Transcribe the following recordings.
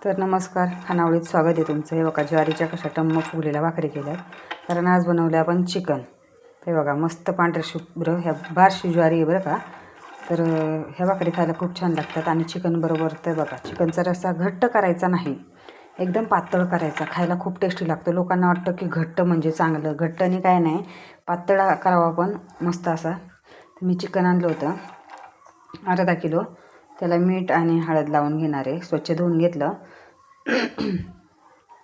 तर नमस्कार, खानावळीत स्वागत आहे तुमचं. हे बघा ज्वारीच्या कशा टम्म फुगलेल्या भाकरी केल्या, कारण आज बनवलं आपण चिकन. ते बघा मस्त पांढरे शुभ्र ह्या बारशी ज्वारी आहे बरं का. तर ह्या भाकरी खायला खूप छान लागतात. आणि चिकन बरोबर ते बघा चिकनचा रस्सा घट्ट करायचा नाही, एकदम पातळ करायचा, खायला खूप टेस्टी लागतो. लोकांना वाटतं की घट्ट म्हणजे चांगलं, घट्टनी काय नाही, पातळ करावा पण मस्त असा. तर मी चिकन आणलं होतं अर्धा किलो. त्याला मीठ आणि हळद लावून घेणार आहे, स्वच्छ धुवून घेतलं.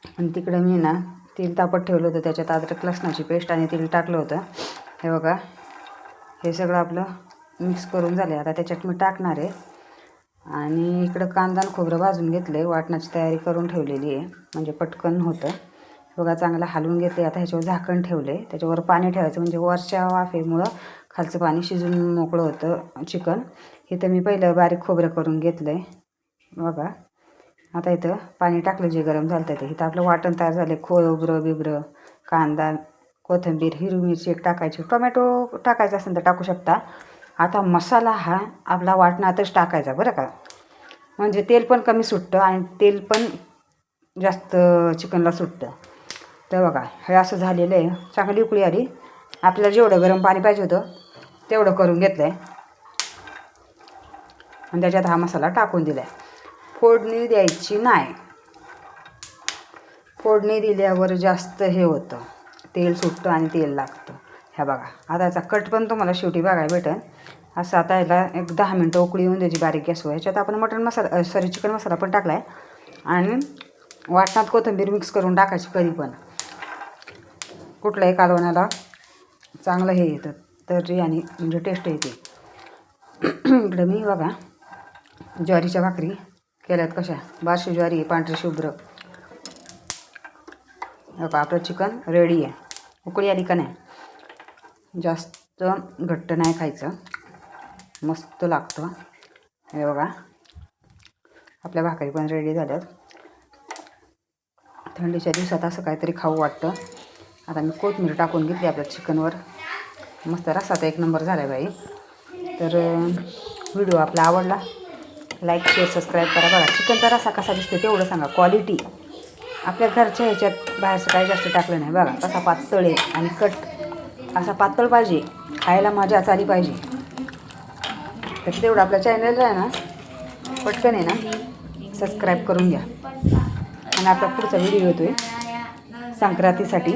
आणि तिकडे मी ना तेल तापत ठेवलं होतं, त्याच्यात अद्रक लसणाची पेस्ट आणि तेल टाकलं होतं. हे बघा हे सगळं आपलं मिक्स करून झालं. आता त्याच्यात मी टाकणार आहे. आणि इकडं कांदा आणि खोबरं भाजून घेतलं आहे, वाटणाची तयारी करून ठेवलेली आहे म्हणजे पटकन होतं. बघा चांगलं हलवून घेतले. आता ह्याच्यावर झाकण ठेवलं आहे, त्याच्यावर पाणी ठेवायचं म्हणजे वरच्या वाफेमुळं खालचं पाणी शिजून मोकळं होतं चिकन. इथं मी पहिलं बारीक खोबरं करून घेतलं आहे बघा. आता इथं पाणी टाकलं जे गरम झालं ते. इथं आपलं वाटण तयार झालं. खोबरं बिबरं, कांदा, कोथिंबीर, हिरवी मिरची एक टाकायची, टोमॅटो टाकायचा असेल तर टाकू शकता. आता मसाला हा आपला वाटणातच टाकायचा बरं का, म्हणजे तेल पण कमी सुटतं आणि तेल पण जास्त चिकनला सुटतं. तर बघा हे असं झालेलं आहे. चांगली उकळी आली. आपल्याला जेवढं गरम पाणी पाहिजे होतं तेवढं करून घेतलं आहे आणि त्याच्यात हा मसाला टाकून दिला आहे. फोडणी द्यायची नाही, फोडणी दिल्यावर जास्त हे होतं, तेल सुटतं आणि तेल लागतं. ह्या बघा आता याचा कट पण तुम्हाला शेवटी बघायला भेटेल. असं आता याला एक 10 मिनटं उकळी येऊन द्यायची बारीक गॅसवर. ह्याच्यात आपण मटण मसाला चिकन मसाला पण टाकला आहे आणि वाटणात कोथिंबीर मिक्स करून टाकायची. कधी पण कुठल्याही कालवणाला चांगलं हे येतं, तरी आणि म्हणजे टेस्ट येते. इकडं मी बघा ज्वारीच्या भाकरी केल्यात कशा, बारशी ज्वारी आहे पांढरी शुभ्र. बघा आपलं चिकन रेडी आहे. उकळी आली का नाही, जास्त घट्ट नाही खायचं, मस्त लागतं. हे बघा आपल्या भाकरी पण रेडी झाल्यात. थंडीच्या दिवसात असं काहीतरी खाऊ वाटतं. आता मी कोथिंबीर टाकून घेतली आपल्या चिकनवर. मस्त रस्सा एक नंबर झाला बाई. तर व्हिडिओ आपला आवडला, लाईक शेअर सबस्क्राईब करा. बघा चिकनचा रस्सा कसा दिसतो तेवढं सांगा. क्वालिटी आपल्या घरच्या ह्याच्यात बाहेरचं काही जास्त टाकलं नाही. बघा कसा पातळ आहे आणि कट असा पातळ पाहिजे, खायला मजाच आली पाहिजे. तर तेवढं आपल्या चॅनलला आहे ना पटकन आहे ना सबस्क्राईब करून घ्या. आणि आपला पुढचा व्हिडिओ येतो आहे संक्रांतीसाठी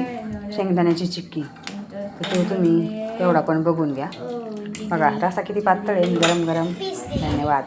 शेंगदाण्याची चिक्की, तर तो तुम्ही तेवढा पण बघून घ्या. बघा रस्सा किती पातळ आहे, गरम गरम. धन्यवाद.